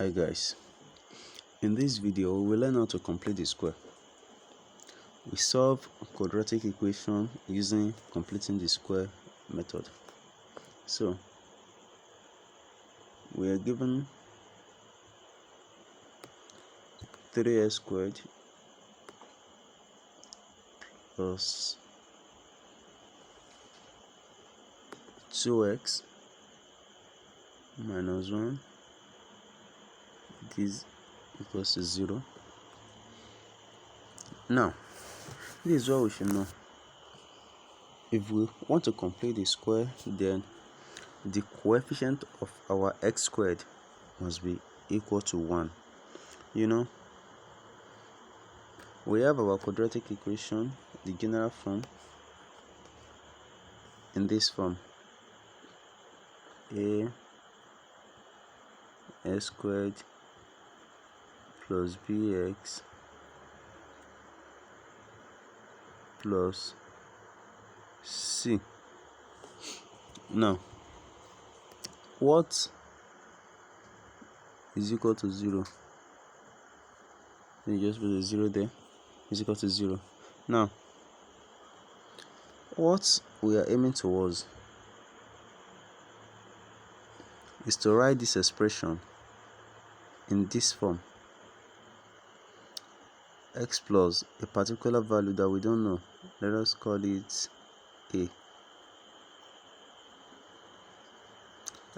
Hi guys, in this video we will learn how to complete the square. We solve quadratic equation using completing the square method. So we are given 3x squared plus 2x minus 1 is equals to 0. Now this is what we should know. If we want to complete the square, then the coefficient of our x squared must be equal to 1. We have our quadratic equation, the general form, in this form: a s squared plus bx plus c. Now what is equal to 0? You just put a 0 there. Is equal to 0. Now what we are aiming towards is to write this expression in this form: x plus a particular value that we don't know. Let us call it a.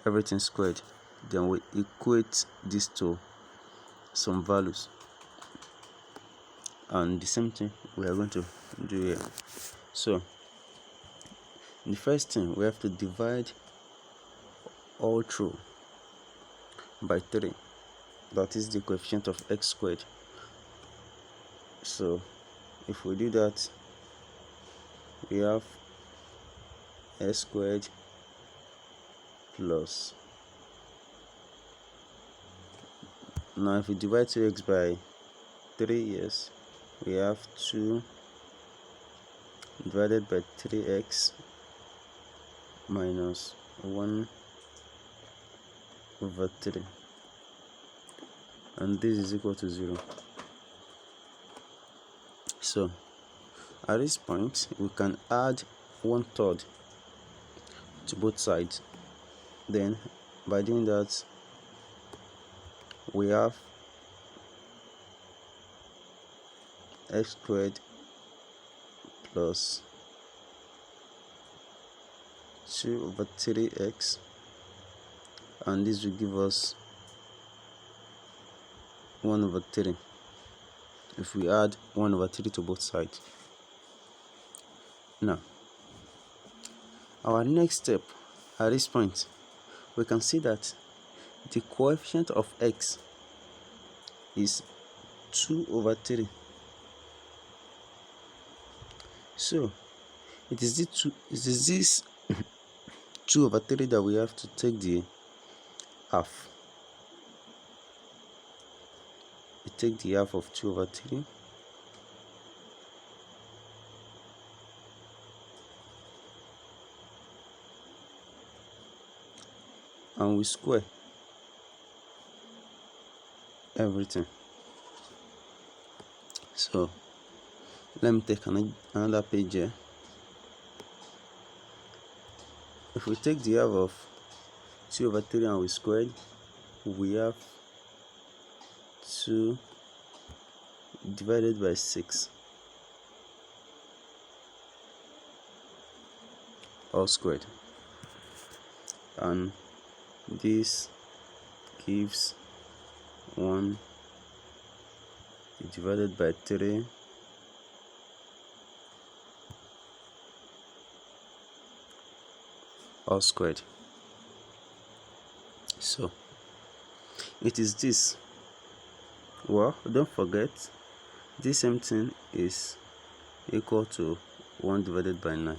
Everything squared. Then we equate this to some values, and the same thing we are going to do here. So the first thing, we have to divide all through by 3. That is the coefficient of x squared. So if we do that, we have s squared plus, now if we divide 2x by 3, yes, we have 2 divided by 3x minus 1 over 3, and this is equal to 0. So at this point we can add 1/3 to both sides. Then by doing that, we have x squared plus 2 over 3x, and this will give us 1 over 3 if we add 1 over 3 to both sides. Now our next step, at this point we can see that the coefficient of x is 2 over 3. So it is this 2 over 3 that we have to take the half. We take the half of 2 over 3, and we square everything. So let me take another page here. If we take the half of 2 over 3 and we squared, we have 2 divided by 6 all squared, and this gives 1 divided by 3 all squared. So it is this. Well, don't forget, this same thing is equal to 1 divided by 9,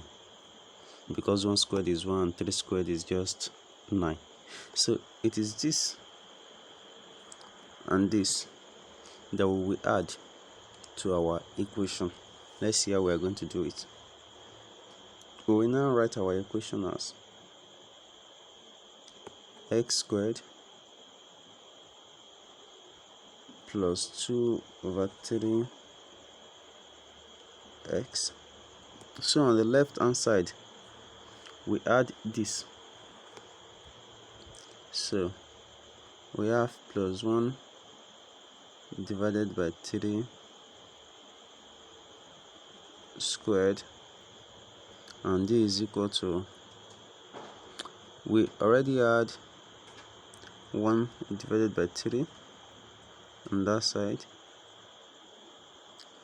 because 1 squared is 1 and 3 squared is just 9. So it is this and this that we will add to our equation. Let's see how we are going to do it. We will now write our equation as x squared plus 2 over 3 x. So on the left hand side we add this, so we have plus 1 divided by 3 squared, and this is equal to, we already had 1 divided by 3 on that side,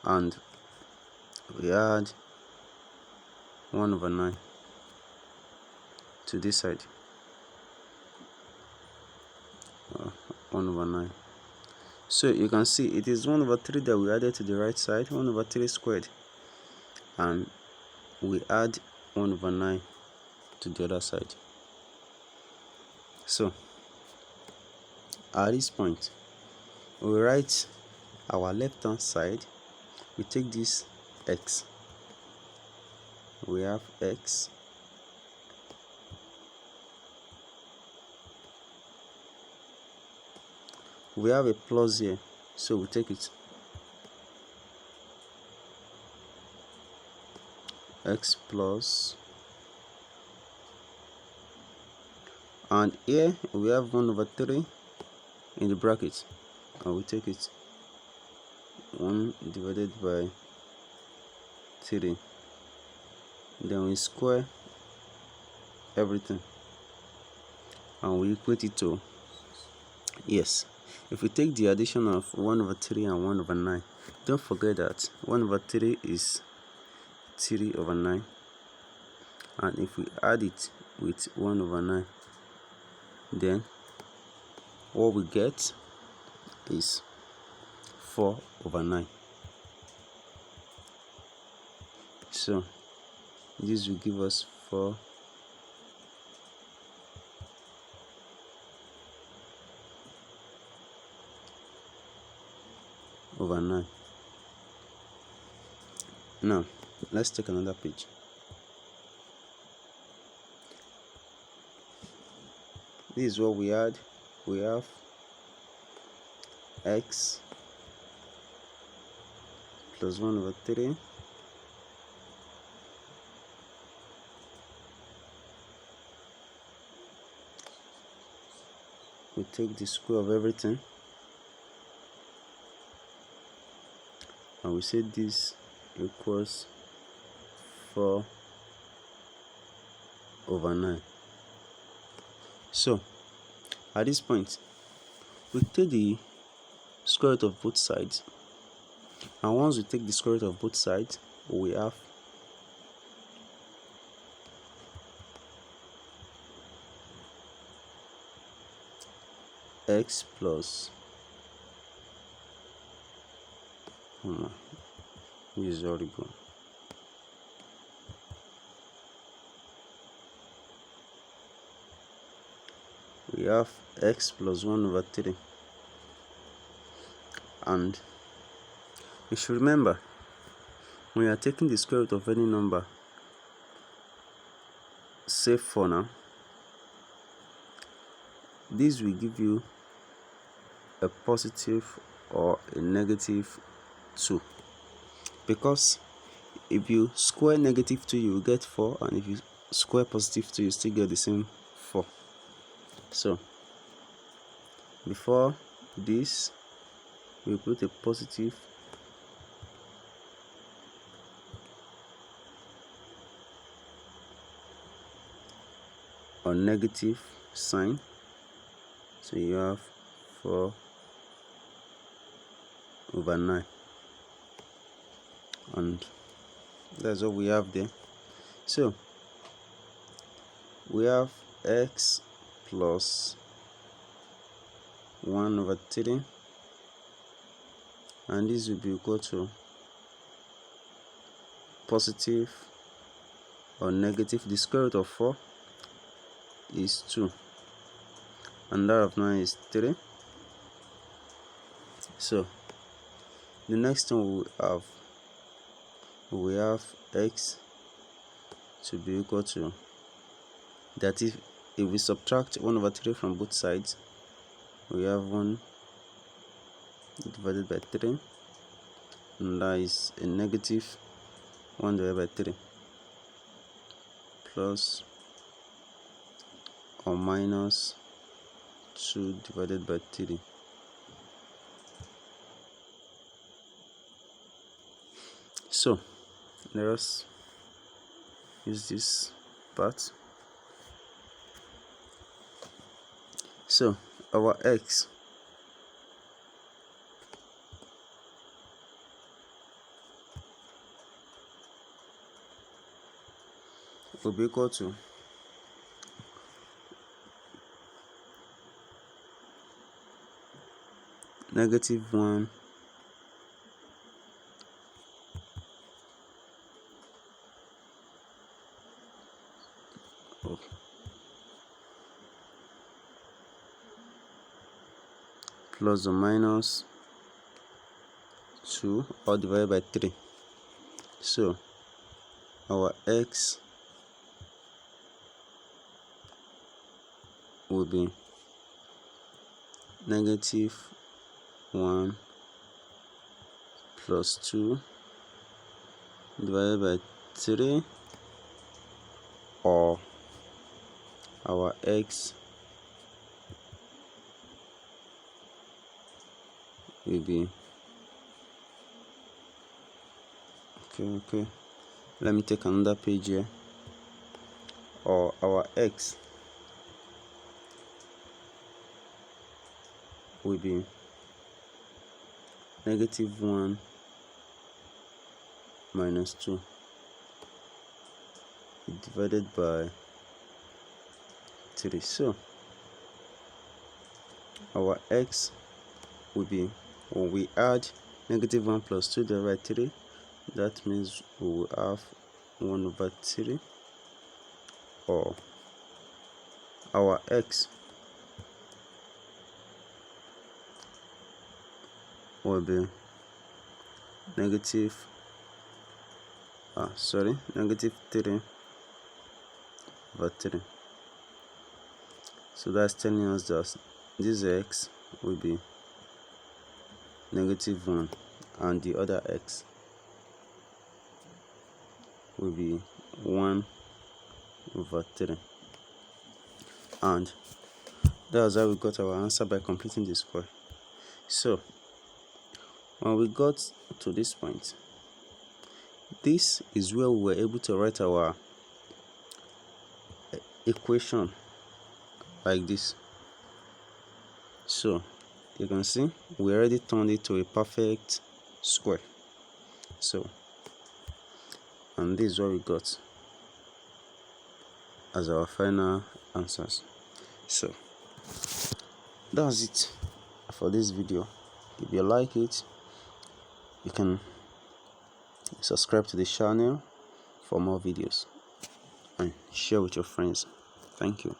and we add 1 over 9 to this side. 1 over 9. So you can see it is 1 over 3 that we added to the right side, 1 over 3 squared, and we add 1 over 9 to the other side. So at this point we write our left hand side, we take this x, we have x we have a plus here, so we take it, x plus, and here we have 1 over 3 in the bracket, and we take it 1 divided by 3, then we square everything and we equate it to, yes, if we take the addition of 1 over 3 and 1 over 9, don't forget that 1 over 3 is 3 over 9, and if we add it with 1 over 9, then what we get is 4 over 9. So this will give us 4 over 9. Now let's take another page. This is what we had. We have x plus 1 over 3 we take the square of everything and we say this equals 4 over 9. So at this point we take the square root of both sides, and once we take the square root of both sides, we have x plus, this is already gone. We have x plus 1 over 3, and you should remember, when you are taking the square root of any number, say 4 now, this will give you a positive or a negative 2, because if you square negative 2 you will get 4, and if you square positive 2 you still get the same 4. So before this we put a positive or negative sign, so you have 4 over 9, and that's what we have there. So we have x plus 1 over 3, and this will be equal to positive or negative, the square root of 4 is 2, and that of 9 is 3. So the next thing we have x to be equal to, that if we subtract 1 over 3 from both sides, we have 1 divided by 3, and that is a negative 1 divided by 3 plus or minus 2 divided by 3. So let us use this part. So our x will be equal to -1 plus or minus 2 all divided by 3. So our x will be -1 plus 2 divided by 3, or our x will be okay, let me take another page here. Or our x will be -1 minus 2 divided by 3. So our x will be, when we add -1 plus 2 divided by 3, that means we will have 1 over 3, or our x will be -3 over 3. So that's telling us that this x will be -1 and the other x will be 1 over 3. And that's how we got our answer, by completing the square. So when we got to this point, this is where we were able to write our equation like this. So you can see we already turned it to a perfect square. So, and this is what we got as our final answers. So that's it for this video. If you like it, you can subscribe to the channel for more videos and share with your friends. Thank you.